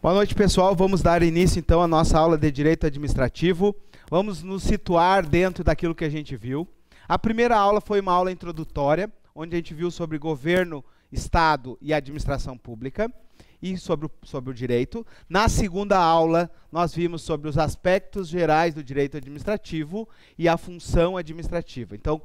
Boa noite, pessoal. Vamos dar início, então, à nossa aula de Direito Administrativo. Vamos nos situar dentro daquilo que a gente viu. A primeira aula foi uma aula introdutória, onde a gente viu sobre governo, Estado e administração pública e sobre o direito. Na segunda aula, nós vimos sobre os aspectos gerais do direito administrativo e a função administrativa. Então,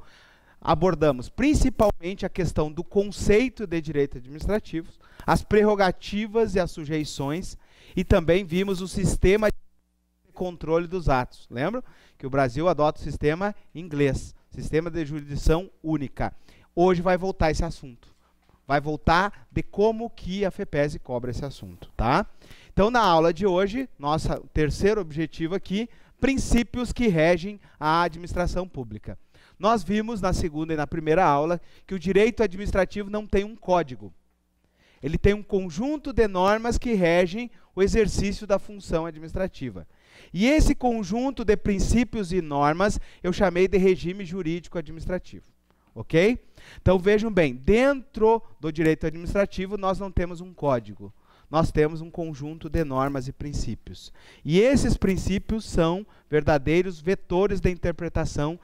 abordamos principalmente a questão do conceito de direito administrativo, as prerrogativas e as sujeições, e também vimos o sistema de controle dos atos. Lembram que o Brasil adota o sistema inglês, sistema de jurisdição única. Hoje vai voltar esse assunto. Vai voltar de como que a FEPESE cobra esse assunto, tá? Então, na aula de hoje, nosso terceiro objetivo aqui, princípios que regem a administração pública. Nós vimos na segunda e na primeira aula que o direito administrativo não tem um código. Ele tem um conjunto de normas que regem o exercício da função administrativa. E esse conjunto de princípios e normas eu chamei de regime jurídico administrativo. Ok? Então vejam bem, dentro do direito administrativo nós não temos um código. Nós temos um conjunto de normas e princípios. E esses princípios são verdadeiros vetores de interpretação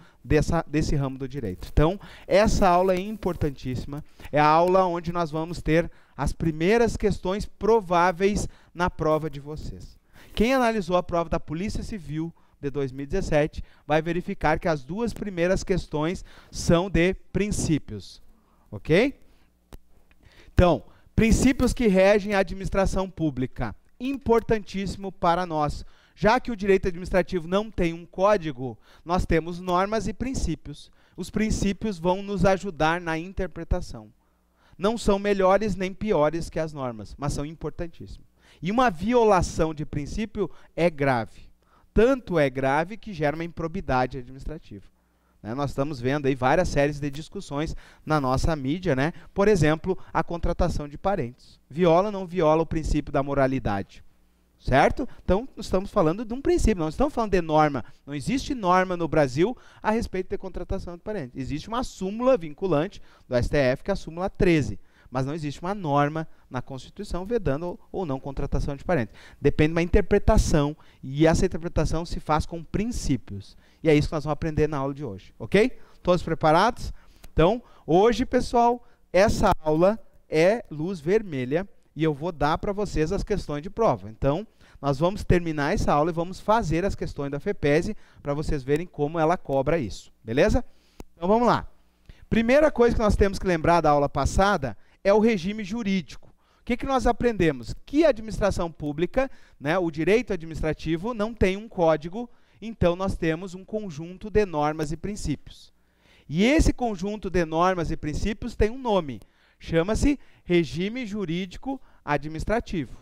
desse ramo do direito. Então, essa aula é importantíssima. É a aula onde nós vamos ter as primeiras questões prováveis na prova de vocês. Quem analisou a prova da Polícia Civil de 2017 vai verificar que as duas primeiras questões são de princípios. Ok? Então, princípios que regem a administração pública. Importantíssimo para nós. Já que o direito administrativo não tem um código, nós temos normas e princípios. Os princípios vão nos ajudar na interpretação. Não são melhores nem piores que as normas, mas são importantíssimos. E uma violação de princípio é grave. Tanto é grave que gera uma improbidade administrativa. Nós estamos vendo aí várias séries de discussões na nossa mídia, né? Por exemplo, a contratação de parentes. Viola ou não viola o princípio da moralidade? Certo? Então, estamos falando de um princípio, não estamos falando de norma. Não existe norma no Brasil a respeito de contratação de parentes. Existe uma súmula vinculante do STF, que é a súmula 13. Mas não existe uma norma na Constituição vedando ou não contratação de parentes. Depende de uma interpretação, e essa interpretação se faz com princípios. E é isso que nós vamos aprender na aula de hoje, ok? Todos preparados? Então, hoje, pessoal, essa aula é luz vermelha e eu vou dar para vocês as questões de prova. Então, nós vamos terminar essa aula e vamos fazer as questões da FEPESE para vocês verem como ela cobra isso, beleza? Então, vamos lá. Primeira coisa que nós temos que lembrar da aula passada é o regime jurídico. O que nós aprendemos? Que a administração pública, né, o direito administrativo, não tem um código, então nós temos um conjunto de normas e princípios. E esse conjunto de normas e princípios tem um nome, chama-se regime jurídico administrativo.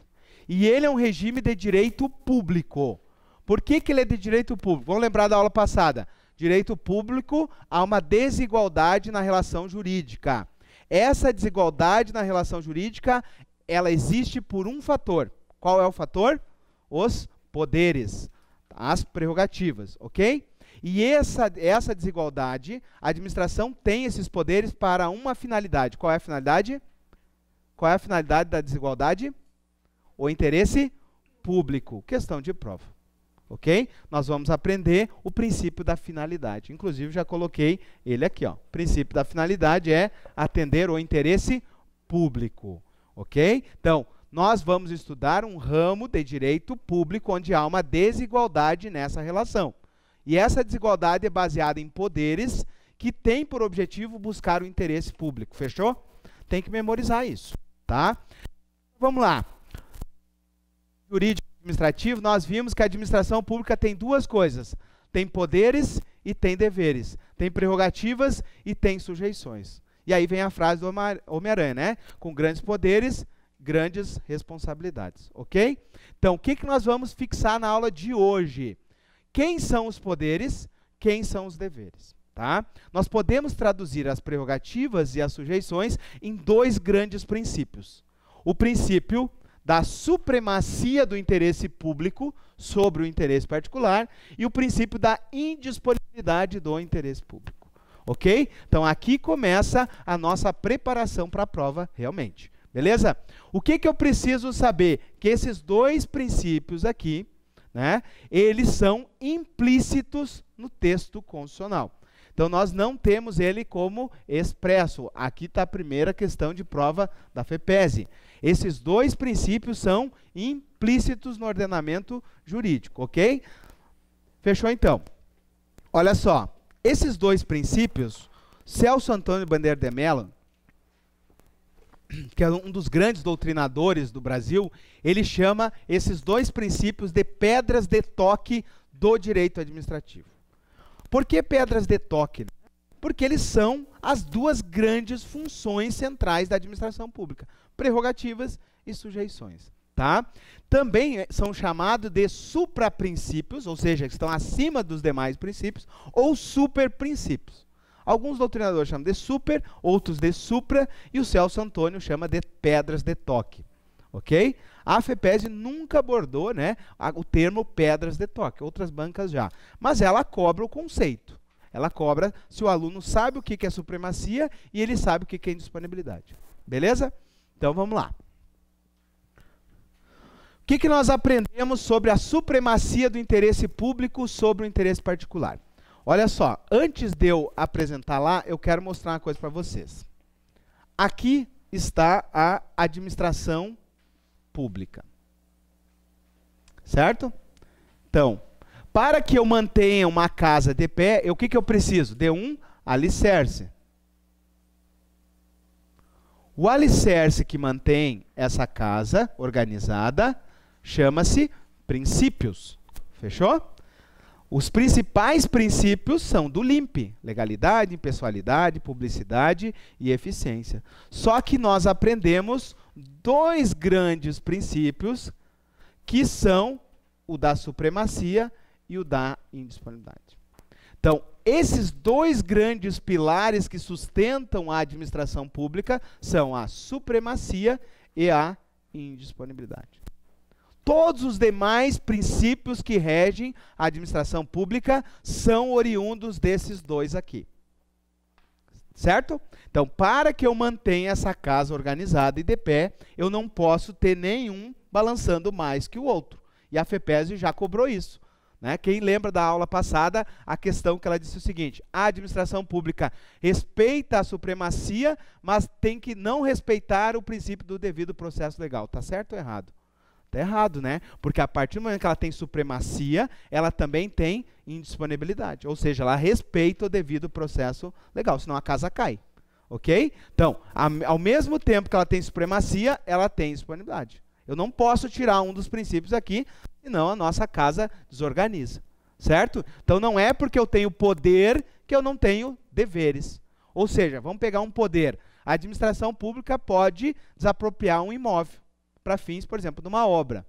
E ele é um regime de direito público. Por que ele é de direito público? Vamos lembrar da aula passada. Direito público, há uma desigualdade na relação jurídica. Essa desigualdade na relação jurídica, ela existe por um fator. Qual é o fator? Os poderes, as prerrogativas, ok? E essa desigualdade, a administração tem esses poderes para uma finalidade. Qual é a finalidade? Qual é a finalidade da desigualdade? O interesse público. Questão de prova. Ok? Nós vamos aprender o princípio da finalidade. Inclusive, já coloquei ele aqui. Ó. O princípio da finalidade é atender o interesse público. Ok? Então, nós vamos estudar um ramo de direito público onde há uma desigualdade nessa relação. E essa desigualdade é baseada em poderes que têm por objetivo buscar o interesse público. Fechou? Tem que memorizar isso. Tá? Vamos lá. Jurídico administrativo, nós vimos que a administração pública tem duas coisas. Tem poderes e tem deveres. Tem prerrogativas e tem sujeições. E aí vem a frase do Homem-Aranha, né? Com grandes poderes, grandes responsabilidades. Ok? Então, o que nós vamos fixar na aula de hoje? Quem são os poderes? Quem são os deveres? Tá? Nós podemos traduzir as prerrogativas e as sujeições em dois grandes princípios. O princípio da supremacia do interesse público sobre o interesse particular e o princípio da indisponibilidade do interesse público. Ok? Então, aqui começa a nossa preparação para a prova realmente. Beleza? O que eu preciso saber? Que esses dois princípios aqui, né, eles são implícitos no texto constitucional. Então, nós não temos ele como expresso. Aqui está a primeira questão de prova da FEPESE. Esses dois princípios são implícitos no ordenamento jurídico, ok? Fechou, então? Olha só, esses dois princípios, Celso Antônio Bandeira de Mello, que é um dos grandes doutrinadores do Brasil, ele chama esses dois princípios de pedras de toque do direito administrativo. Por que pedras de toque? Porque eles são as duas grandes funções centrais da administração pública, prerrogativas e sujeições. Tá? Também são chamados de supraprincípios, ou seja, estão acima dos demais princípios, ou superprincípios. Alguns doutrinadores chamam de super, outros de supra, e o Celso Antônio chama de pedras de toque. Ok? A FEPESE nunca abordou, né, o termo pedras de toque, outras bancas já. Mas ela cobra o conceito. Ela cobra se o aluno sabe o que é supremacia e ele sabe o que é indisponibilidade. Beleza? Então vamos lá. O que nós aprendemos sobre a supremacia do interesse público sobre o interesse particular? Olha só, antes de eu apresentar lá, eu quero mostrar uma coisa para vocês. Aqui está a administração pública. Certo? Então, para que eu mantenha uma casa de pé, o que eu preciso? De um alicerce. O alicerce que mantém essa casa organizada chama-se princípios. Fechou? Os principais princípios são do LIMP, legalidade, impessoalidade, publicidade e eficiência. Só que nós aprendemos dois grandes princípios, que são o da supremacia e o da indisponibilidade. Então, esses dois grandes pilares que sustentam a administração pública são a supremacia e a indisponibilidade. Todos os demais princípios que regem a administração pública são oriundos desses dois aqui. Certo? Então, para que eu mantenha essa casa organizada e de pé, eu não posso ter nenhum balançando mais que o outro. E a FEPESE já cobrou isso. Né? Quem lembra da aula passada, a questão que ela disse o seguinte: a administração pública respeita a supremacia, mas tem que não respeitar o princípio do devido processo legal. Está certo ou errado? Está errado, né? Porque a partir do momento que ela tem supremacia, ela também tem indisponibilidade. Ou seja, ela respeita o devido processo legal, senão a casa cai. Ok? Então, ao mesmo tempo que ela tem supremacia, ela tem disponibilidade. Eu não posso tirar um dos princípios aqui, senão a nossa casa desorganiza. Certo? Então, não é porque eu tenho poder que eu não tenho deveres. Ou seja, vamos pegar um poder. A administração pública pode desapropriar um imóvel para fins, por exemplo, de uma obra.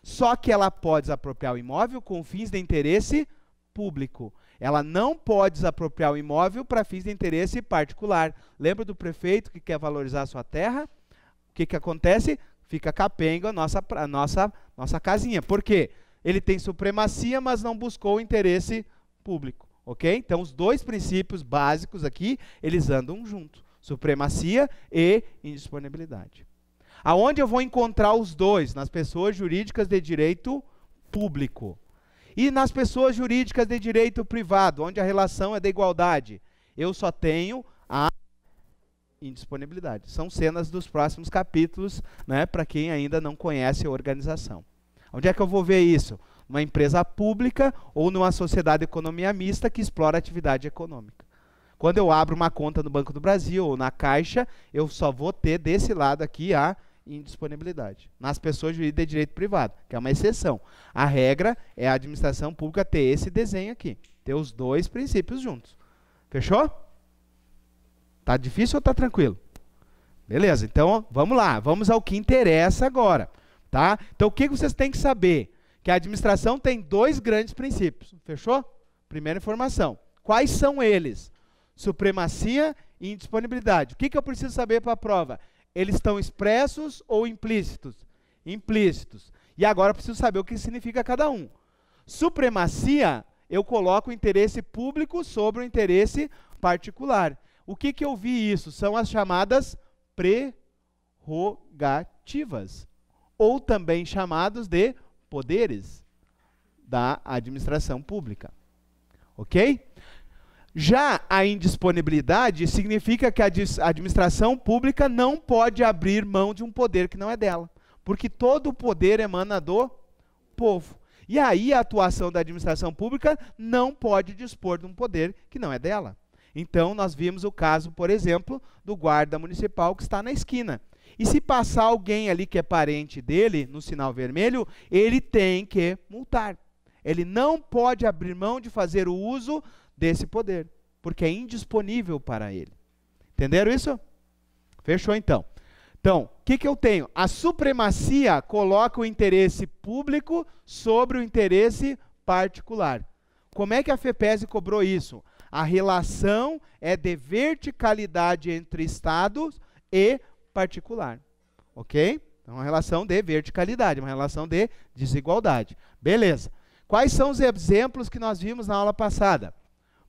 Só que ela pode desapropriar o imóvel com fins de interesse público. Ela não pode desapropriar o imóvel para fins de interesse particular. Lembra do prefeito que quer valorizar a sua terra? O que acontece? Fica capenga a nossa casinha. Por quê? Ele tem supremacia, mas não buscou o interesse público. Ok? Então, os dois princípios básicos aqui, eles andam juntos. Supremacia e indisponibilidade. Aonde eu vou encontrar os dois? Nas pessoas jurídicas de direito público. E nas pessoas jurídicas de direito privado, onde a relação é de igualdade, eu só tenho a indisponibilidade. São cenas dos próximos capítulos, né, para quem ainda não conhece a organização. Onde é que eu vou ver isso? Numa empresa pública ou numa sociedade de economia mista que explora atividade econômica. Quando eu abro uma conta no Banco do Brasil ou na Caixa, eu só vou ter desse lado aqui a indisponibilidade. Nas pessoas jurídicas de direito privado, que é uma exceção. A regra é a administração pública ter esse desenho aqui. Ter os dois princípios juntos. Fechou? Tá difícil ou tá tranquilo? Beleza, então vamos lá. Vamos ao que interessa agora. Tá? Então o que vocês têm que saber? Que a administração tem dois grandes princípios. Fechou? Primeira informação. Quais são eles? Supremacia e indisponibilidade. O que eu preciso saber para a prova? Eles estão expressos ou implícitos? Implícitos. E agora eu preciso saber o que significa cada um. Supremacia, eu coloco o interesse público sobre o interesse particular. O que eu vi isso? São as chamadas prerrogativas, ou também chamados de poderes da administração pública. Ok? Já a indisponibilidade significa que a administração pública não pode abrir mão de um poder que não é dela, porque todo o poder emana do povo. E aí a atuação da administração pública não pode dispor de um poder que não é dela. Então nós vimos o caso, por exemplo, do guarda municipal que está na esquina. E se passar alguém ali que é parente dele no sinal vermelho, ele tem que multar. Ele não pode abrir mão de fazer o uso desse poder, porque é indisponível para ele. Entenderam isso? Fechou então. Então, o que eu tenho? A supremacia coloca o interesse público sobre o interesse particular. Como é que a FEPESE cobrou isso? A relação é de verticalidade entre Estado e particular. Ok? Então, uma relação de verticalidade, uma relação de desigualdade. Beleza. Quais são os exemplos que nós vimos na aula passada?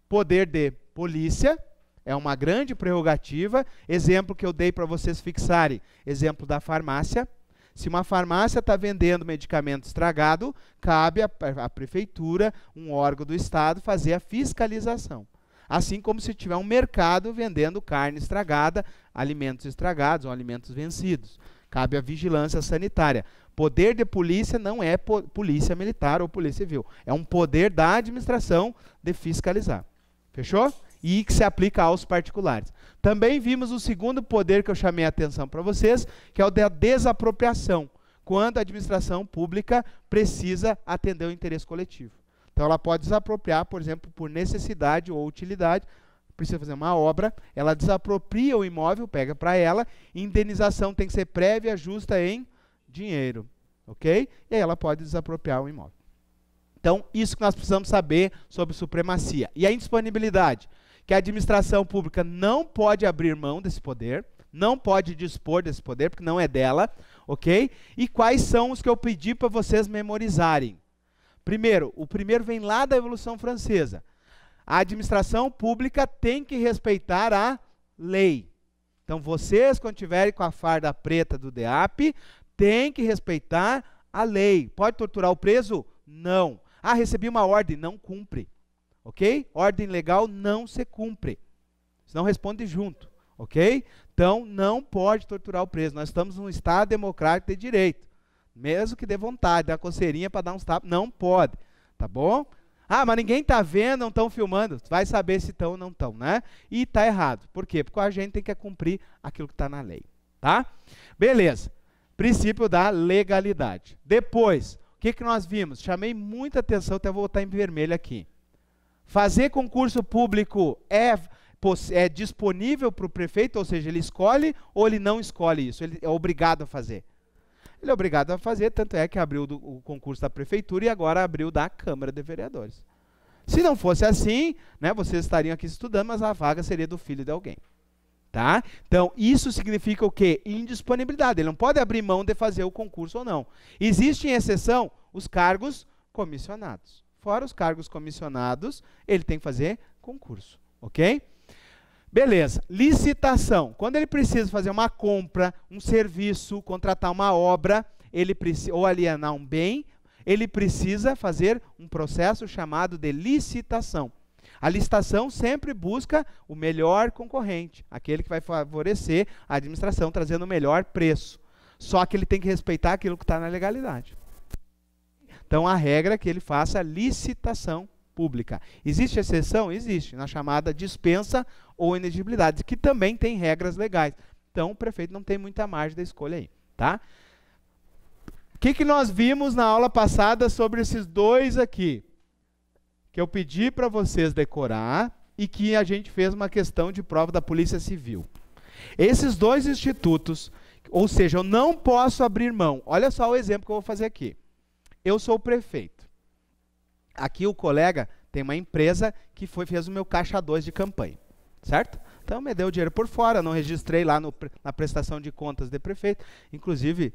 Poder de polícia, é uma grande prerrogativa. Exemplo que eu dei para vocês fixarem, exemplo da farmácia. Se uma farmácia está vendendo medicamento estragado, cabe à prefeitura, um órgão do Estado, fazer a fiscalização. Assim como se tiver um mercado vendendo carne estragada, alimentos estragados ou alimentos vencidos. Cabe a vigilância sanitária. Poder de polícia não é polícia militar ou polícia civil. É um poder da administração de fiscalizar. Fechou? E que se aplica aos particulares. Também vimos o segundo poder que eu chamei a atenção para vocês, que é o da desapropriação, quando a administração pública precisa atender o interesse coletivo. Então ela pode desapropriar, por exemplo, por necessidade ou utilidade, precisa fazer uma obra, ela desapropria o imóvel, pega para ela, indenização tem que ser prévia, justa em dinheiro, ok? E aí ela pode desapropriar o imóvel. Então, isso que nós precisamos saber sobre supremacia. E a indisponibilidade, que a administração pública não pode abrir mão desse poder, não pode dispor desse poder, porque não é dela, ok? E quais são os que eu pedi para vocês memorizarem? Primeiro, o primeiro vem lá da Revolução Francesa. A administração pública tem que respeitar a lei. Então, vocês, quando tiverem com a farda preta do DEAP, têm que respeitar a lei. Pode torturar o preso? Não. Ah, recebi uma ordem, não cumpre. Ok? Ordem legal não se cumpre. Senão responde junto. Ok? Então, não pode torturar o preso. Nós estamos num Estado democrático de direito. Mesmo que dê vontade, dá coceirinha para dar uns tapas, não pode. Tá bom? Ah, mas ninguém está vendo, não estão filmando. Vai saber se estão ou não estão, né? E está errado. Por quê? Porque a gente tem que cumprir aquilo que está na lei. Tá? Beleza. Princípio da legalidade. Depois, o que nós vimos? Chamei muita atenção, até vou botar em vermelho aqui. Fazer concurso público é disponível para o prefeito, ou seja, ele escolhe ou ele não escolhe isso? Ele é obrigado a fazer. Ele é obrigado a fazer, tanto é que abriu o concurso da prefeitura e agora abriu da Câmara de Vereadores. Se não fosse assim, né, vocês estariam aqui estudando, mas a vaga seria do filho de alguém. Tá? Então, isso significa o quê? Indisponibilidade. Ele não pode abrir mão de fazer o concurso ou não. Existe em exceção os cargos comissionados. Fora os cargos comissionados, ele tem que fazer concurso. Ok? Beleza. Licitação. Quando ele precisa fazer uma compra, um serviço, contratar uma obra, ele precisa, ou alienar um bem, ele precisa fazer um processo chamado de licitação. A licitação sempre busca o melhor concorrente, aquele que vai favorecer a administração, trazendo o melhor preço. Só que ele tem que respeitar aquilo que está na legalidade. Então, a regra é que ele faça licitação pública. Existe exceção? Existe, na chamada dispensa ou inexigibilidade, que também tem regras legais. Então, o prefeito não tem muita margem da escolha aí. Tá? O que nós vimos na aula passada sobre esses dois aqui? Que eu pedi para vocês decorar e que a gente fez uma questão de prova da Polícia Civil. Esses dois institutos, ou seja, eu não posso abrir mão. Olha só o exemplo que eu vou fazer aqui. Eu sou o prefeito. Aqui o colega tem uma empresa que fez o meu caixa 2 de campanha, certo? Então me deu o dinheiro por fora, não registrei lá na prestação de contas de prefeito. Inclusive,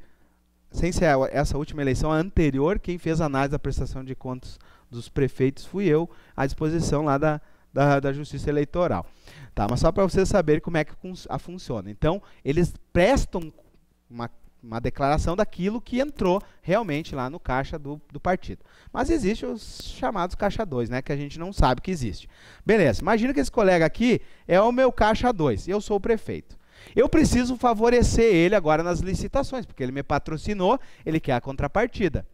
sem ser essa última eleição, a anterior, quem fez a análise da prestação de contas dos prefeitos fui eu, à disposição lá da Justiça Eleitoral. Tá, mas só para vocês saberem como é que funciona. Então, eles prestam uma declaração daquilo que entrou realmente lá no caixa do partido. Mas existe os chamados caixa 2, né, que a gente não sabe que existe. Beleza, imagina que esse colega aqui é o meu caixa 2, eu sou o prefeito. Eu preciso favorecer ele agora nas licitações, porque ele me patrocinou, ele quer a contrapartida.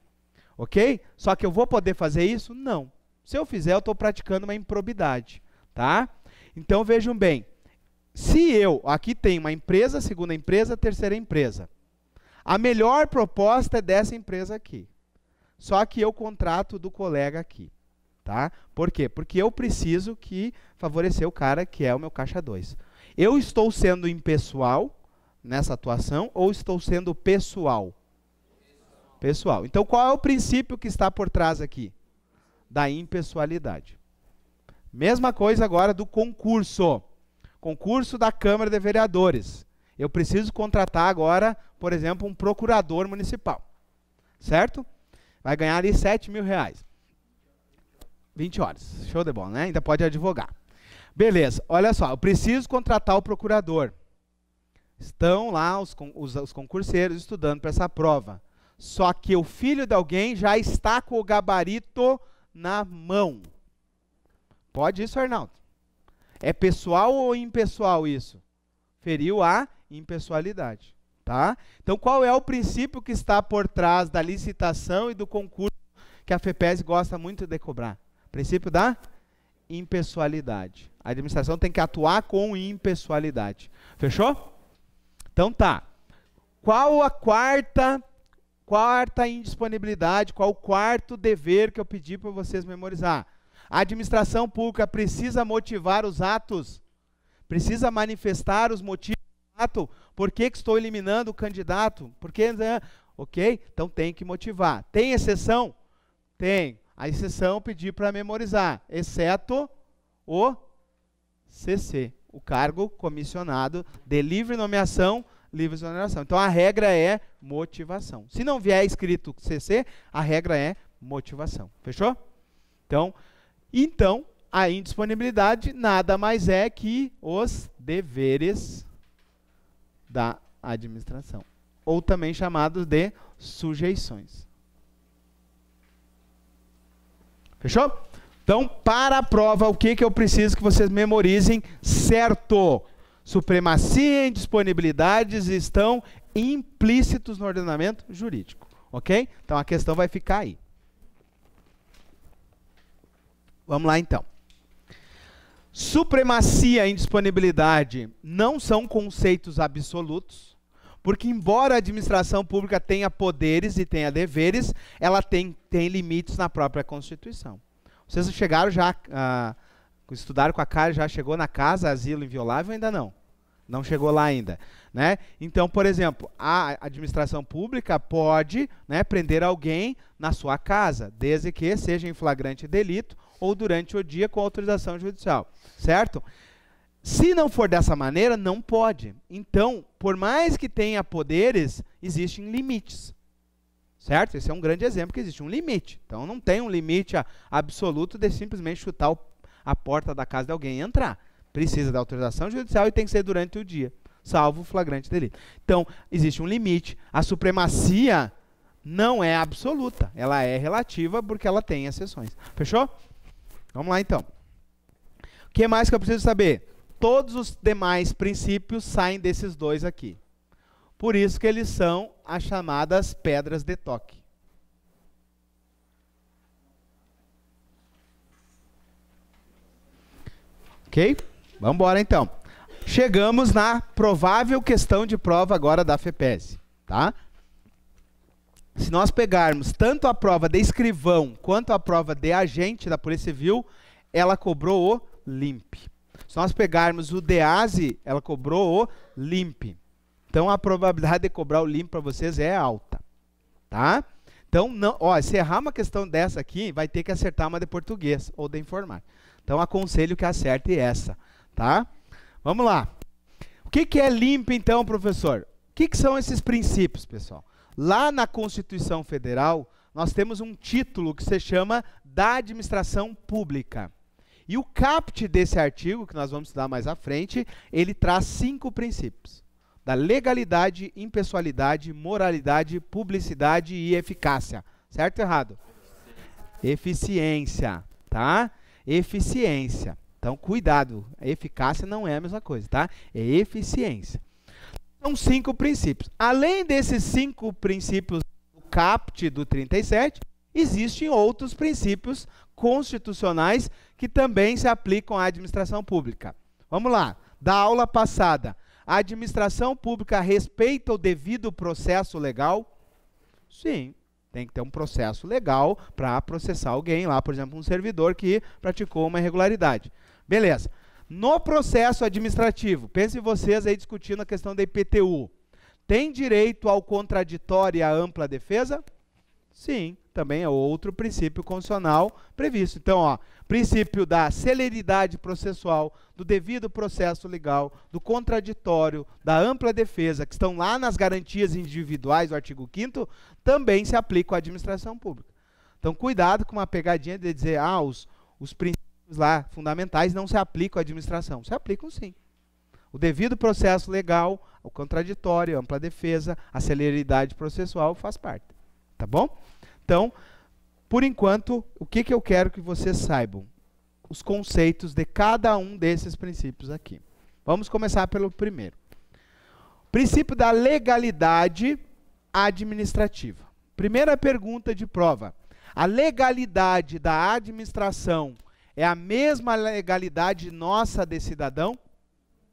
Ok? Só que eu vou poder fazer isso? Não. Se eu fizer, eu estou praticando uma improbidade. Tá? Então vejam bem, se eu, aqui tem uma empresa, segunda empresa, terceira empresa. A melhor proposta é dessa empresa aqui. Só que eu contrato do colega aqui. Tá? Por quê? Porque eu preciso favorecer o cara que é o meu caixa 2. Eu estou sendo impessoal nessa atuação ou estou sendo pessoal? Pessoal. Então, qual é o princípio que está por trás aqui? Da impessoalidade. Mesma coisa agora do concurso. Concurso da Câmara de Vereadores. Eu preciso contratar agora, por exemplo, um procurador municipal. Certo? Vai ganhar ali R$7.000. 20 horas. Show de bola, né? Ainda pode advogar. Beleza, olha só, eu preciso contratar o procurador. Estão lá os concurseiros estudando para essa prova. Só que o filho de alguém já está com o gabarito na mão. Pode isso, Arnaldo? É pessoal ou impessoal isso? Feriu a impessoalidade. Tá? Então, qual é o princípio que está por trás da licitação e do concurso que a FEPES gosta muito de cobrar? Princípio da impessoalidade. A administração tem que atuar com impessoalidade. Fechou? Então tá. Qual a quarta indisponibilidade, qual o quarto dever que eu pedi para vocês memorizar? A administração pública precisa motivar os atos, precisa manifestar os motivos do ato. Por que estou eliminando o candidato? Por que, ok? Então tem que motivar. Tem exceção? Tem. A exceção eu pedi para memorizar, exceto o CC, o cargo comissionado de livre nomeação, livre exoneração. Então a regra é motivação. Se não vier escrito CC, a regra é motivação. Fechou? Então a indisponibilidade nada mais é que os deveres da administração, ou também chamados de sujeições. Fechou? Então, para a prova, o que eu preciso que vocês memorizem certo? Supremacia e indisponibilidades estão implícitos no ordenamento jurídico. Ok? Então, a questão vai ficar aí. Vamos lá, então. Supremacia e indisponibilidade não são conceitos absolutos, porque, embora a administração pública tenha poderes e tenha deveres, ela tem limites na própria Constituição. Vocês chegaram já, estudaram com a Karen, já chegou na casa, asilo inviolável? Ainda não. Não chegou lá ainda. Né? Então, por exemplo, a administração pública pode, né, prender alguém na sua casa, desde que seja em flagrante delito ou durante o dia com autorização judicial. Certo? Se não for dessa maneira, não pode. Então, por mais que tenha poderes, existem limites. Certo? Esse é um grande exemplo que existe um limite. Então, não tem um limite absoluto de simplesmente chutar a porta da casa de alguém e entrar. Precisa da autorização judicial e tem que ser durante o dia, salvo o flagrante delito. Então, existe um limite. A supremacia não é absoluta. Ela é relativa porque ela tem exceções. Fechou? Vamos lá, então. O que mais que eu preciso saber? Todos os demais princípios saem desses dois aqui. Por isso que eles são as chamadas pedras de toque. Ok? Vamos embora, então. Chegamos na provável questão de prova agora da FEPES. Tá? Se nós pegarmos tanto a prova de escrivão quanto a prova de agente da Polícia Civil, ela cobrou o LIMP. Se nós pegarmos o DEASE, ela cobrou o LIMP. Então, a probabilidade de cobrar o LIMP para vocês é alta. Tá? Então, não, se errar uma questão dessa aqui, vai ter que acertar uma de português ou de informática. Então, aconselho que acerte essa. Tá? Vamos lá. O que é LIMP, então, professor? O que são esses princípios, pessoal? Lá na Constituição Federal, nós temos um título que se chama da Administração Pública. E o caput desse artigo, que nós vamos estudar mais à frente, ele traz 5 princípios da legalidade, impessoalidade, moralidade, publicidade e eficácia. Certo ou errado? Eficiência, tá? Eficiência. Então, cuidado. Eficácia não é a mesma coisa, tá? É eficiência. São 5 princípios. Além desses 5 princípios do CAPT do 37, existem outros princípios constitucionais que também se aplicam à administração pública. Vamos lá. Da aula passada, a administração pública respeita o devido processo legal? Sim. Tem que ter um processo legal para processar alguém lá, por exemplo, um servidor que praticou uma irregularidade. Beleza. No processo administrativo, pensem vocês aí discutindo a questão da IPTU. Tem direito ao contraditório e à ampla defesa? Sim, também é outro princípio constitucional previsto. Então, ó, princípio da celeridade processual, do devido processo legal, do contraditório, da ampla defesa, que estão lá nas garantias individuais do artigo 5º, também se aplicam à administração pública. Então, cuidado com uma pegadinha de dizer, os princípios lá fundamentais não se aplicam à administração. Se aplicam sim. O devido processo legal, o contraditório, a ampla defesa, a celeridade processual faz parte. Tá bom? Então, por enquanto, o que eu quero que vocês saibam? Os conceitos de cada um desses princípios aqui. Vamos começar pelo primeiro. Princípio da legalidade administrativa. Primeira pergunta de prova. A legalidade da administração é a mesma legalidade nossa de cidadão?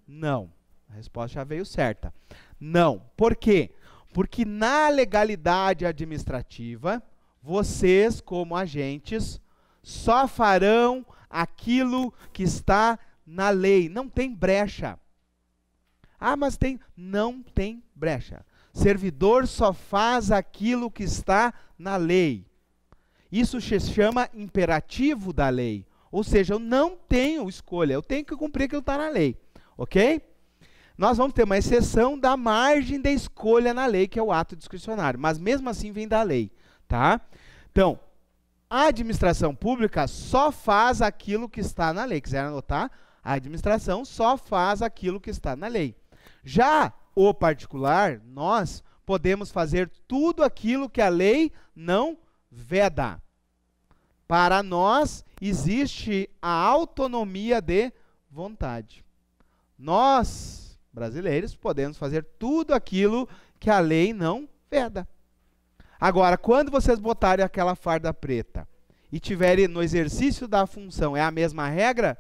Não. A resposta já veio certa. Não. Por quê? Porque na legalidade administrativa, vocês, como agentes, só farão aquilo que está na lei. Não tem brecha. Mas tem. Não tem brecha. Servidor só faz aquilo que está na lei. Isso se chama imperativo da lei. Ou seja, eu não tenho escolha, eu tenho que cumprir aquilo que está na lei. Ok? Nós vamos ter uma exceção da margem da escolha na lei, que é o ato discricionário. Mas mesmo assim vem da lei. Tá? Então, a administração pública só faz aquilo que está na lei. Quiser anotar? A administração só faz aquilo que está na lei. Já o particular, nós podemos fazer tudo aquilo que a lei não veda. Para nós, existe a autonomia de vontade. Nós, brasileiros, podemos fazer tudo aquilo que a lei não veda. Agora, quando vocês botarem aquela farda preta e tiverem no exercício da função, é a mesma regra?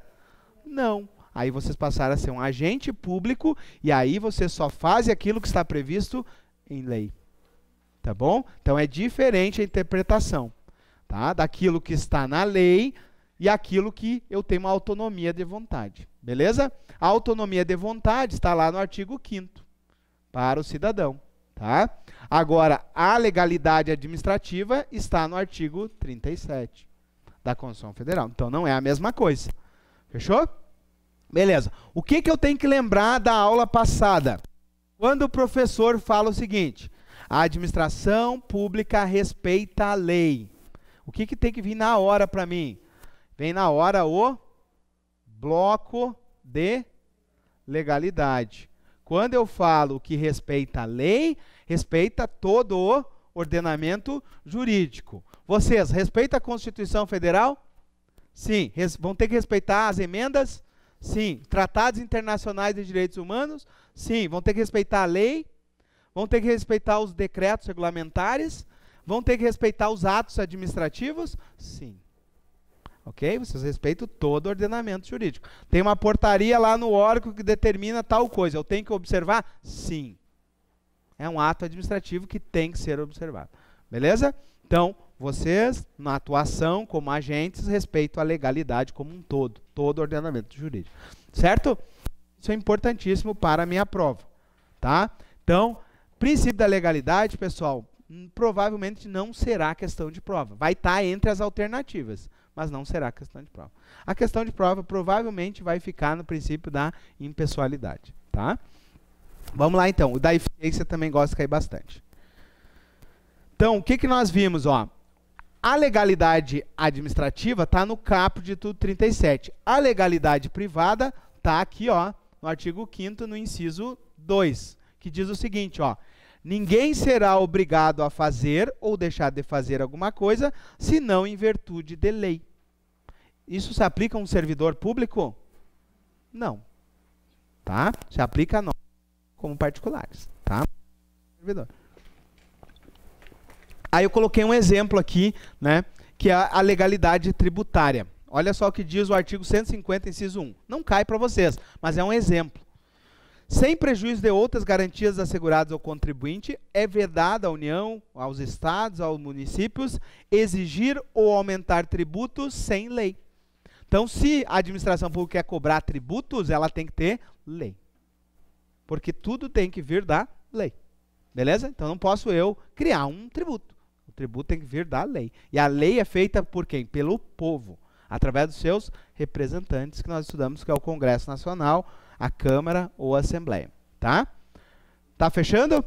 Não. Aí vocês passaram a ser um agente público e aí vocês só fazem aquilo que está previsto em lei. Tá bom? Então é diferente a interpretação, tá? Daquilo que está na lei e aquilo que eu tenho uma autonomia de vontade. Beleza? A autonomia de vontade está lá no artigo 5º para o cidadão. Tá? Agora, a legalidade administrativa está no artigo 37 da Constituição Federal. Então, não é a mesma coisa. Fechou? Beleza. O que eu tenho que lembrar da aula passada? Quando o professor fala o seguinte, a administração pública respeita a lei. O que tem que vir na hora para mim? Vem na hora o bloco de legalidade. Quando eu falo que respeita a lei, respeita todo o ordenamento jurídico. Vocês respeitam a Constituição Federal? Sim. Vão ter que respeitar as emendas? Sim. Tratados internacionais de direitos humanos? Sim. Vão ter que respeitar a lei? Vão ter que respeitar os decretos regulamentares? Vão ter que respeitar os atos administrativos? Sim. Ok? Vocês respeitam todo o ordenamento jurídico. Tem uma portaria lá no órgão que determina tal coisa. Eu tenho que observar? Sim. É um ato administrativo que tem que ser observado. Beleza? Então, vocês, na atuação como agentes, respeitam a legalidade como um todo. Todo o ordenamento jurídico. Certo? Isso é importantíssimo para a minha prova. Tá? Então, princípio da legalidade, pessoal, provavelmente não será questão de prova. Vai estar entre as alternativas, mas não será questão de prova. A questão de prova provavelmente vai ficar no princípio da impessoalidade, tá? Vamos lá então, o da eficiência também gosta de cair bastante. Então, o que nós vimos? Ó? A legalidade administrativa está no caput do 37. A legalidade privada está aqui, ó, no artigo 5º, no inciso 2, que diz o seguinte, ó: ninguém será obrigado a fazer ou deixar de fazer alguma coisa, senão em virtude de lei. Isso se aplica a um servidor público? Não. Tá? Se aplica a nós como particulares, tá? Servidor. Aí eu coloquei um exemplo aqui, né, que é a legalidade tributária. Olha só o que diz o artigo 150, inciso 1. Não cai para vocês, mas é um exemplo. Sem prejuízo de outras garantias asseguradas ao contribuinte, é vedado à União, aos estados, aos municípios, exigir ou aumentar tributos sem lei. Então, se a administração pública quer cobrar tributos, ela tem que ter lei. Porque tudo tem que vir da lei. Beleza? Então, não posso eu criar um tributo. O tributo tem que vir da lei. E a lei é feita por quem? Pelo povo. Através dos seus representantes, que nós estudamos, que é o Congresso Nacional, a Câmara ou a Assembleia. Tá? Tá fechando?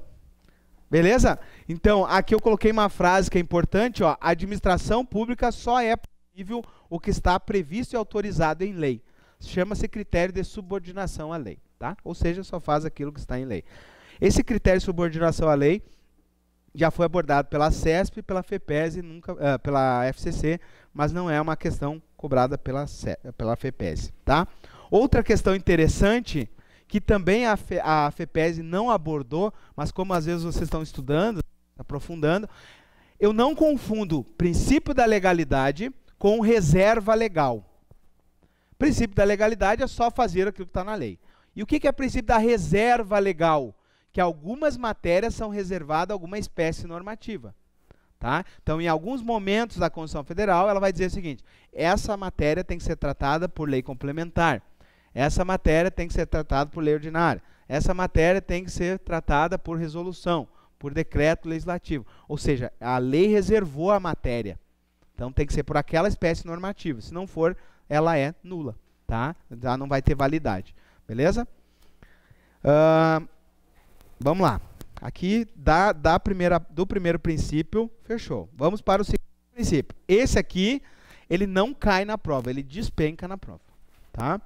Beleza? Então, aqui eu coloquei uma frase que é importante, ó. A administração pública só é possível o que está previsto e autorizado em lei. Chama-se critério de subordinação à lei. Tá? Ou seja, só faz aquilo que está em lei. Esse critério de subordinação à lei já foi abordado pela CESP, pela FEPESE, pela FCC, mas não é uma questão cobrada pela FEPESE. Tá? Outra questão interessante, que também a FEPESE não abordou, mas como às vezes vocês estão estudando, aprofundando, eu não confundo princípio da legalidade com reserva legal. Princípio da legalidade é só fazer aquilo que está na lei. E o que é princípio da reserva legal? Que algumas matérias são reservadas a alguma espécie normativa. Tá? Então, em alguns momentos da Constituição Federal, ela vai dizer o seguinte: essa matéria tem que ser tratada por lei complementar, essa matéria tem que ser tratada por lei ordinária, essa matéria tem que ser tratada por resolução, por decreto legislativo. Ou seja, a lei reservou a matéria. Então, tem que ser por aquela espécie normativa. Se não for, ela é nula. Tá? Já não vai ter validade. Beleza? Vamos lá. Aqui, do primeiro princípio, fechou. Vamos para o segundo princípio. Esse aqui, ele não cai na prova, ele despenca na prova. Tá?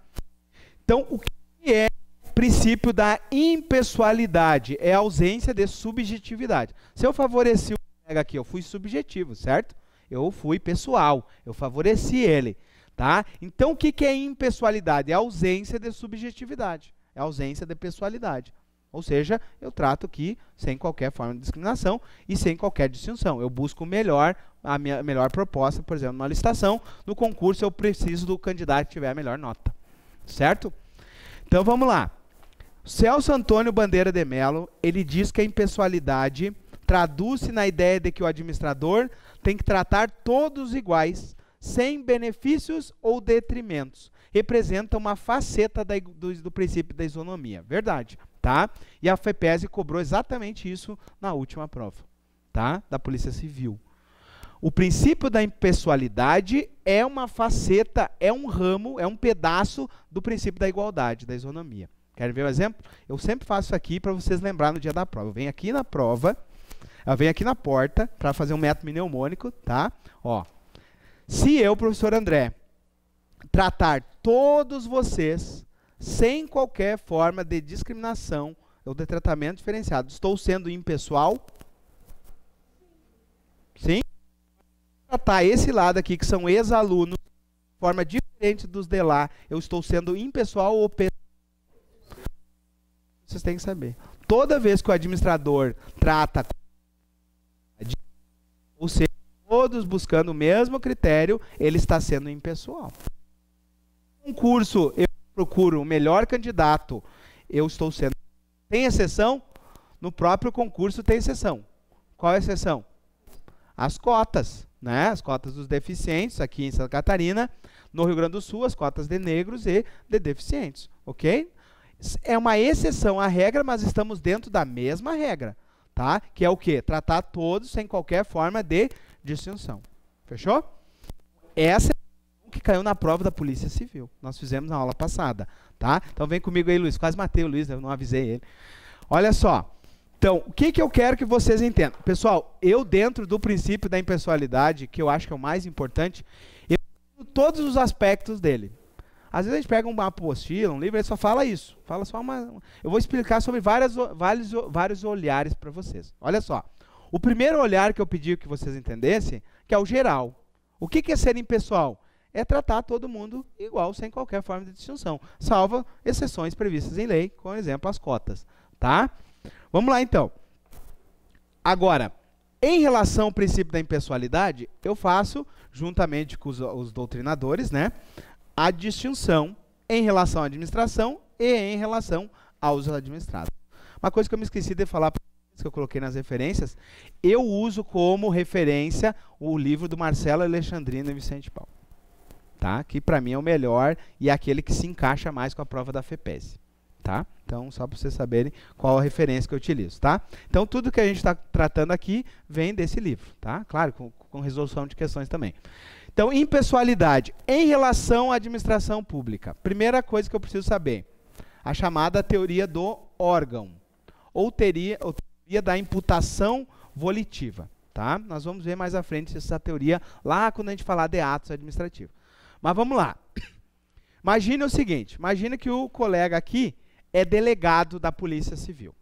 Então, o que é o princípio da impessoalidade? É a ausência de subjetividade. Se eu favoreci o colega aqui, eu fui subjetivo, certo? Eu fui pessoal, eu favoreci ele. Tá? Então, o que é impessoalidade? É a ausência de subjetividade, é a ausência de pessoalidade. Ou seja, eu trato aqui sem qualquer forma de discriminação e sem qualquer distinção. Eu busco a minha melhor proposta, por exemplo, numa licitação. No concurso, eu preciso do candidato que tiver a melhor nota. Certo? Então, vamos lá. Celso Antônio Bandeira de Mello, ele diz que a impessoalidade traduz-se na ideia de que o administrador tem que tratar todos iguais, sem benefícios ou detrimentos. Representa uma faceta do princípio da isonomia. Verdade. Tá? E a FEPESE cobrou exatamente isso na última prova, tá? Da Polícia Civil. O princípio da impessoalidade é uma faceta, é um ramo, é um pedaço do princípio da igualdade, da isonomia. Querem ver um exemplo? Eu sempre faço isso aqui para vocês lembrarem no dia da prova. Eu venho aqui na prova, eu venho aqui na porta para fazer um método mnemônico, tá? Ó, se eu, professor André, tratar todos vocês sem qualquer forma de discriminação ou de tratamento diferenciado, estou sendo impessoal? Sim? Tratar esse lado aqui, que são ex-alunos, de forma diferente dos de lá, eu estou sendo impessoal ou pessoal? Vocês têm que saber. Toda vez que o administrador trata, ou seja, todos buscando o mesmo critério, ele está sendo impessoal. No concurso, eu procuro o melhor candidato, eu estou sendo... Tem exceção? No próprio concurso tem exceção. Qual é a exceção? As cotas, né? As cotas dos deficientes, aqui em Santa Catarina, no Rio Grande do Sul, as cotas de negros e de deficientes, ok? É uma exceção à regra, mas estamos dentro da mesma regra, tá? Que é o quê? Tratar todos sem qualquer forma de distinção. Fechou? Essa é que caiu na prova da Polícia Civil. Nós fizemos na aula passada, tá? Então vem comigo aí, Luiz. Quase matei o Luiz, eu não avisei ele. Olha só. Então, o que eu quero que vocês entendam? Pessoal, eu dentro do princípio da impessoalidade, que eu acho que é o mais importante, eu tenho todos os aspectos dele. Às vezes a gente pega uma apostila, um livro, ele só fala isso. Fala só Eu vou explicar sobre vários olhares para vocês. Olha só. O primeiro olhar que eu pedi que vocês entendessem, que é o geral. O que é ser impessoal? É tratar todo mundo igual, sem qualquer forma de distinção, salvo exceções previstas em lei, como exemplo as cotas, tá? Vamos lá então. Agora, em relação ao princípio da impessoalidade, eu faço, juntamente com os doutrinadores, né, a distinção em relação à administração e em relação aos administrados. Uma coisa que eu me esqueci de falar, que eu coloquei nas referências, eu uso como referência o livro do Marcelo Alexandrino e Vicente Paulo. Tá? Que para mim é o melhor e é aquele que se encaixa mais com a prova da FEPES. Tá? Então, só para vocês saberem qual a referência que eu utilizo. Tá? Então, tudo que a gente está tratando aqui vem desse livro. Tá? Claro, com resolução de questões também. Então, impessoalidade em relação à administração pública. Primeira coisa que eu preciso saber, a chamada teoria do órgão, ou teoria da imputação volitiva. Tá? Nós vamos ver mais à frente essa teoria lá quando a gente falar de atos administrativos. Mas vamos lá. Imagine o seguinte, imagine que o colega aqui é delegado da Polícia Civil,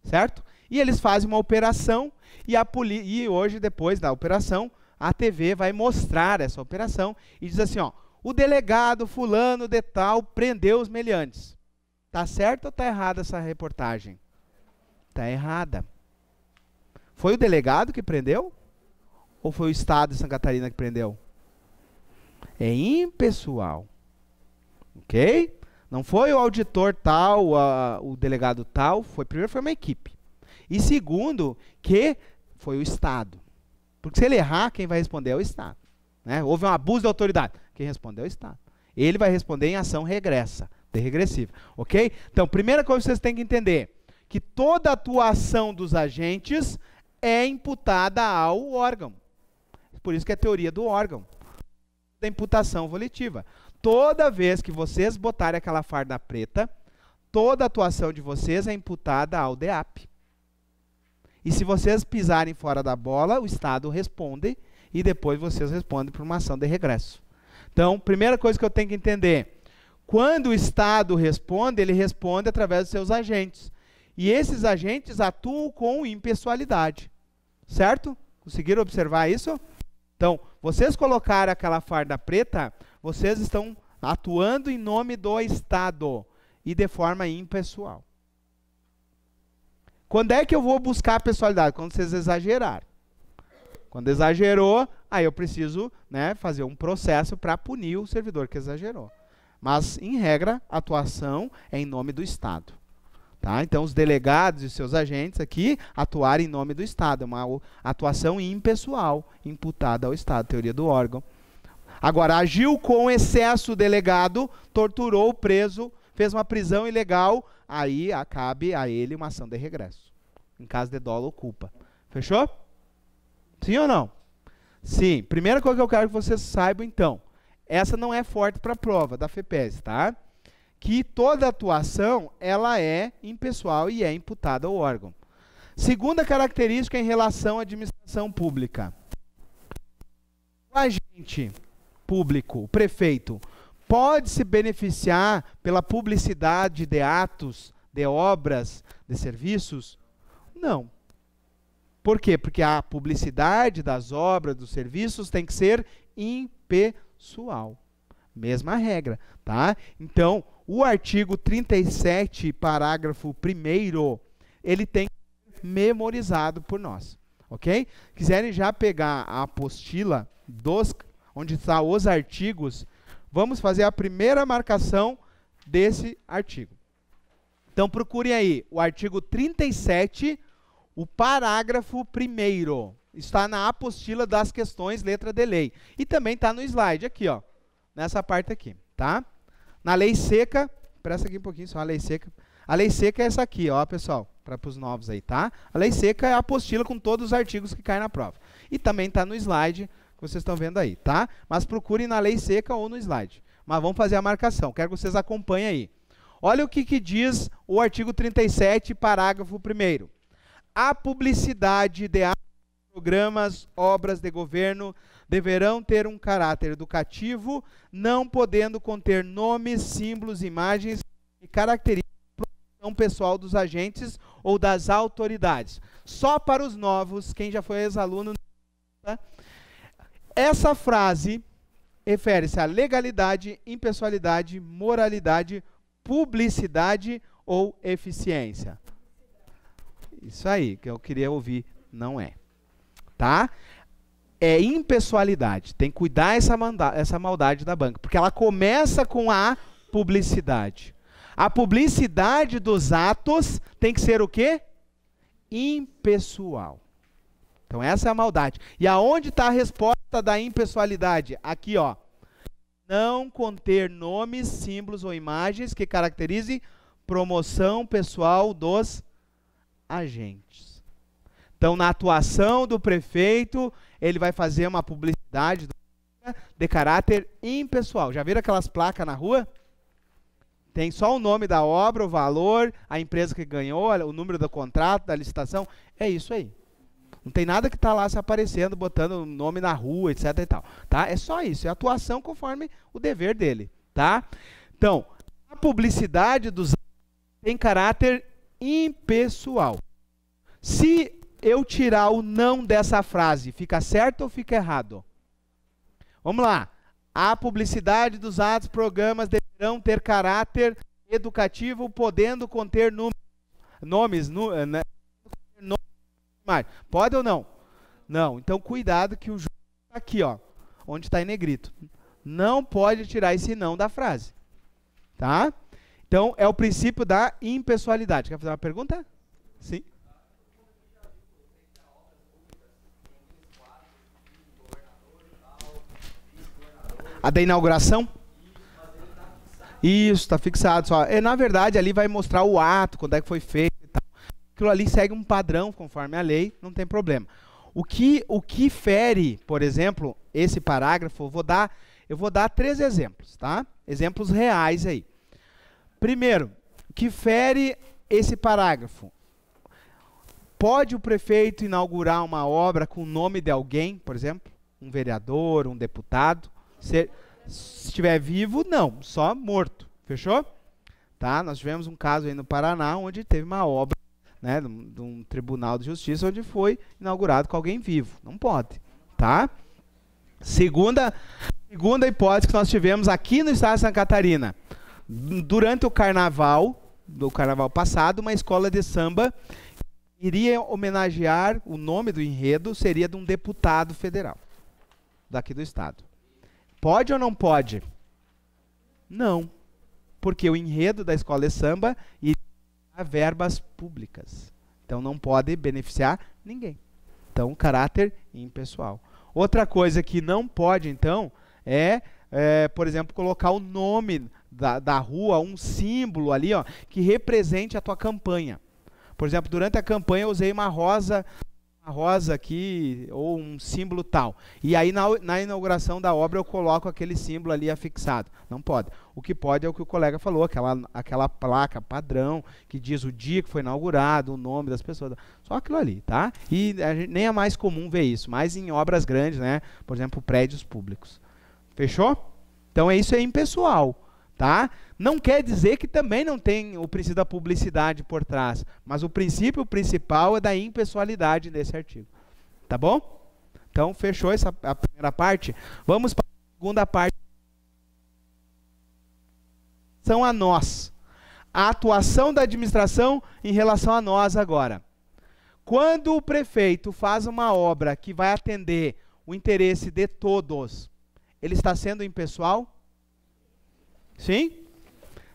certo? E eles fazem uma operação e hoje, depois da operação, a TV vai mostrar essa operação e diz assim, ó, o delegado fulano de tal prendeu os meliantes. Tá certo ou tá errada essa reportagem? Tá errada. Foi o delegado que prendeu? Ou foi o Estado de Santa Catarina que prendeu? É impessoal, ok? Não foi o auditor tal, o delegado tal, primeiro foi uma equipe. E segundo, que foi o Estado. Porque se ele errar, quem vai responder é o Estado. Né? Houve um abuso de autoridade, quem responde é o Estado. Ele vai responder em ação regressiva, ok? Então, primeira coisa que vocês têm que entender, que toda atuação dos agentes é imputada ao órgão. Por isso que é a teoria do órgão. Da imputação volitiva. Toda vez que vocês botarem aquela farda preta, toda a atuação de vocês é imputada ao DEAP. E se vocês pisarem fora da bola, o Estado responde e depois vocês respondem por uma ação de regresso. Então, primeira coisa que eu tenho que entender, quando o Estado responde, ele responde através dos seus agentes. E esses agentes atuam com impessoalidade. Certo? Conseguiram observar isso? Então, vocês colocaram aquela farda preta, vocês estão atuando em nome do Estado e de forma impessoal. Quando é que eu vou buscar a pessoalidade? Quando vocês exageraram. Quando exagerou, aí eu preciso, né, fazer um processo para punir o servidor que exagerou. Mas, em regra, a atuação é em nome do Estado. Tá? Então, os delegados e seus agentes aqui atuaram em nome do Estado. É uma atuação impessoal, imputada ao Estado, teoria do órgão. Agora, agiu com excesso o delegado, torturou o preso, fez uma prisão ilegal, aí cabe a ele uma ação de regresso, em caso de dolo ou culpa. Fechou? Sim ou não? Sim. Primeira coisa que eu quero que vocês saibam, então, essa não é forte para a prova da FEPES, tá? Que toda atuação, ela é impessoal e é imputada ao órgão. Segunda característica em relação à administração pública. O agente público, o prefeito, pode se beneficiar pela publicidade de atos, de obras, de serviços? Não. Por quê? Porque a publicidade das obras, dos serviços, tem que ser impessoal. Mesma regra, tá? Então, o artigo 37, parágrafo 1º, ele tem que ser memorizado por nós, ok? Quiserem já pegar a apostila onde estão os artigos, vamos fazer a primeira marcação desse artigo. Então, procurem aí o artigo 37, o parágrafo 1º. Está na apostila das questões, letra de lei. E também está no slide aqui, ó. Nessa parte aqui, tá? Na lei seca, presta aqui um pouquinho só a lei seca. A lei seca é essa aqui, ó, pessoal, para os novos aí, tá? A lei seca é a apostila com todos os artigos que caem na prova. E também está no slide que vocês estão vendo aí, tá? Mas procurem na lei seca ou no slide. Mas vamos fazer a marcação, quero que vocês acompanhem aí. Olha o que diz o artigo 37, parágrafo 1º. A publicidade de programas, obras de governo, deverão ter um caráter educativo, não podendo conter nomes, símbolos, imagens e características de proteção pessoal dos agentes ou das autoridades. Só para os novos, quem já foi ex-aluno, tá? Essa frase refere-se à legalidade, impessoalidade, moralidade, publicidade ou eficiência. Isso aí, que eu queria ouvir, não é. Tá? É impessoalidade. Tem que cuidar essa maldade da banca, porque ela começa com a publicidade. A publicidade dos atos tem que ser o quê? Impessoal. Então essa é a maldade. E aonde está a resposta da impessoalidade? Aqui, ó. Não conter nomes, símbolos ou imagens que caracterizem promoção pessoal dos agentes. Então, na atuação do prefeito, ele vai fazer uma publicidade de caráter impessoal. Já viram aquelas placas na rua? Tem só o nome da obra, o valor, a empresa que ganhou, o número do contrato, da licitação. É isso aí. Não tem nada que está lá se aparecendo, botando o nome na rua, etc e tal. Tá? É só isso, é atuação conforme o dever dele. Tá? Então, a publicidade dos tem caráter impessoal. Se eu tirar o não dessa frase, fica certo ou fica errado? Vamos lá. A publicidade dos atos, programas deverão ter caráter educativo, podendo conter nomes, né? Pode ou não? Não. Então, cuidado que o jogo está aqui, ó, onde está em negrito. Não pode tirar esse não da frase. Tá? Então, é o princípio da impessoalidade. Quer fazer uma pergunta? Sim. A da inauguração? Isso, está fixado. Só. Na verdade, ali vai mostrar o ato, quando é que foi feito e tal. Aquilo ali segue um padrão, conforme a lei, não tem problema. O que fere, por exemplo, esse parágrafo, eu vou dar 3 exemplos, tá? Exemplos reais aí. Primeiro, o que fere esse parágrafo? Pode o prefeito inaugurar uma obra com o nome de alguém, por exemplo? Um vereador, um deputado? Se estiver vivo, não, só morto. Fechou? Tá? Nós tivemos um caso aí no Paraná, onde teve uma obra, né, de um tribunal de justiça, onde foi inaugurado com alguém vivo. Não pode. Tá? Segunda hipótese que nós tivemos aqui no estado de Santa Catarina. Durante o carnaval, do carnaval passado, uma escola de samba iria homenagear, o nome do enredo seria de um deputado federal, daqui do estado. Pode ou não pode? Não, porque o enredo da escola de samba iria a verbas públicas. Então não pode beneficiar ninguém. Então, caráter impessoal. Outra coisa que não pode, então, por exemplo, colocar o nome da rua, um símbolo ali, ó, que represente a tua campanha. Por exemplo, durante a campanha eu usei uma rosa aqui, ou um símbolo tal. E aí na inauguração da obra eu coloco aquele símbolo ali afixado. Não pode. O que pode é o que o colega falou, aquela placa padrão que diz o dia que foi inaugurado, o nome das pessoas. Só aquilo ali, tá? E nem é mais comum ver isso, mas em obras grandes, né? Por exemplo, prédios públicos. Fechou? Então isso é impessoal. Tá? Não quer dizer que também não tem o princípio da publicidade por trás, mas o princípio principal é da impessoalidade nesse artigo. Tá bom? Então, fechou a primeira parte. Vamos para a segunda parte. São a nós. A atuação da administração em relação a nós agora. Quando o prefeito faz uma obra que vai atender o interesse de todos, ele está sendo impessoal? Sim?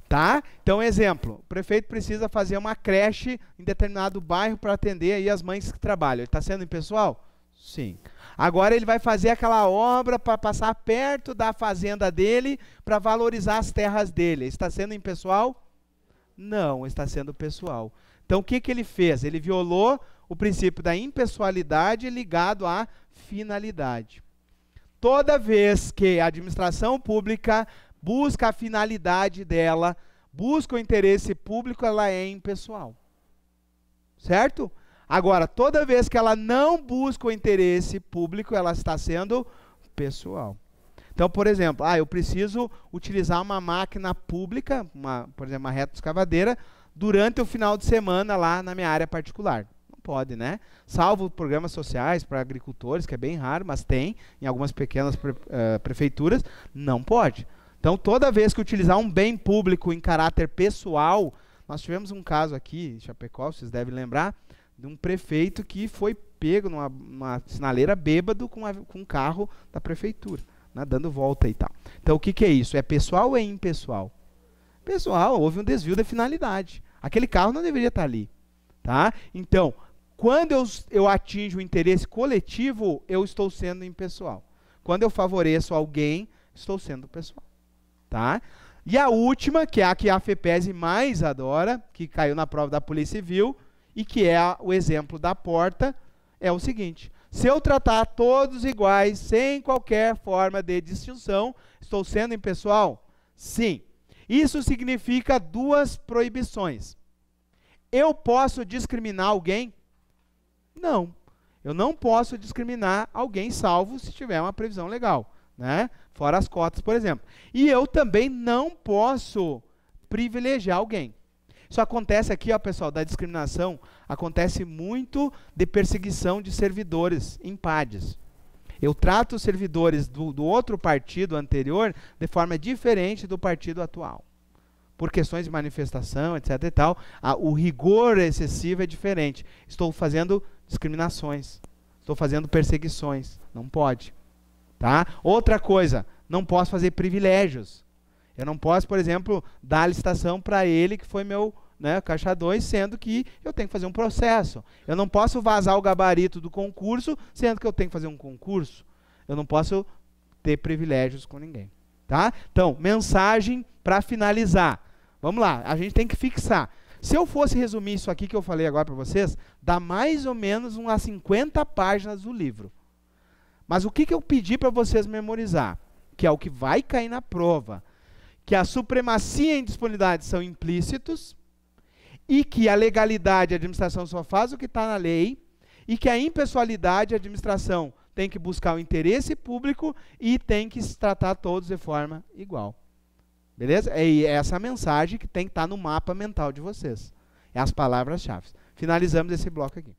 Tá? Então, exemplo, o prefeito precisa fazer uma creche em determinado bairro para atender aí as mães que trabalham. Ele está sendo impessoal? Sim. Agora ele vai fazer aquela obra para passar perto da fazenda dele para valorizar as terras dele. Está sendo impessoal? Não, está sendo pessoal. Então, o que ele fez? Ele violou o princípio da impessoalidade ligado à finalidade. Toda vez que a administração pública busca a finalidade dela, busca o interesse público, ela é impessoal. Certo? Agora, toda vez que ela não busca o interesse público, ela está sendo pessoal. Então, por exemplo, eu preciso utilizar uma máquina pública, por exemplo, uma retroescavadeira, durante o final de semana lá na minha área particular. Não pode, né? Salvo programas sociais para agricultores, que é bem raro, mas tem em algumas pequenas prefeituras, não pode. Então, toda vez que utilizar um bem público em caráter pessoal, nós tivemos um caso aqui em Chapecó, vocês devem lembrar, de um prefeito que foi pego numa sinaleira bêbado com um carro da prefeitura, né, dando volta e tal. Então, o que é isso? É pessoal ou é impessoal? Pessoal, houve um desvio da finalidade. Aquele carro não deveria estar ali. Tá? Então, quando eu atinjo o interesse coletivo, eu estou sendo impessoal. Quando eu favoreço alguém, estou sendo pessoal. Tá? E a última, que é a que a FEPESE mais adora, que caiu na prova da Polícia Civil, e que é o exemplo da porta, é o seguinte: se eu tratar todos iguais, sem qualquer forma de distinção, estou sendo impessoal? Sim. Isso significa duas proibições. Eu posso discriminar alguém? Não. Eu não posso discriminar alguém, salvo se tiver uma previsão legal, né? Fora as cotas, por exemplo. E eu também não posso privilegiar alguém. Isso acontece aqui, ó, pessoal, da discriminação, acontece muito de perseguição de servidores em PADs. Eu trato os servidores do outro partido anterior de forma diferente do partido atual. Por questões de manifestação, etc. e tal, o rigor excessivo é diferente. Estou fazendo discriminações. Estou fazendo perseguições. Não pode. Tá? Outra coisa, não posso fazer privilégios. Eu não posso, por exemplo, dar a licitação para ele, que foi meu, né, caixa 2, sendo que eu tenho que fazer um processo. Eu não posso vazar o gabarito do concurso, sendo que eu tenho que fazer um concurso. Eu não posso ter privilégios com ninguém. Tá? Então, mensagem para finalizar. Vamos lá, a gente tem que fixar. Se eu fosse resumir isso aqui que eu falei agora para vocês, dá mais ou menos umas 50 páginas do livro. Mas o que eu pedi para vocês memorizar? Que é o que vai cair na prova. Que a supremacia e a indisponibilidade são implícitos, e que a legalidade, a administração só faz o que está na lei, e que a impessoalidade, a administração tem que buscar o interesse público e tem que se tratar todos de forma igual. Beleza? É essa a mensagem que tem que estar no mapa mental de vocês. É as palavras-chave. Finalizamos esse bloco aqui.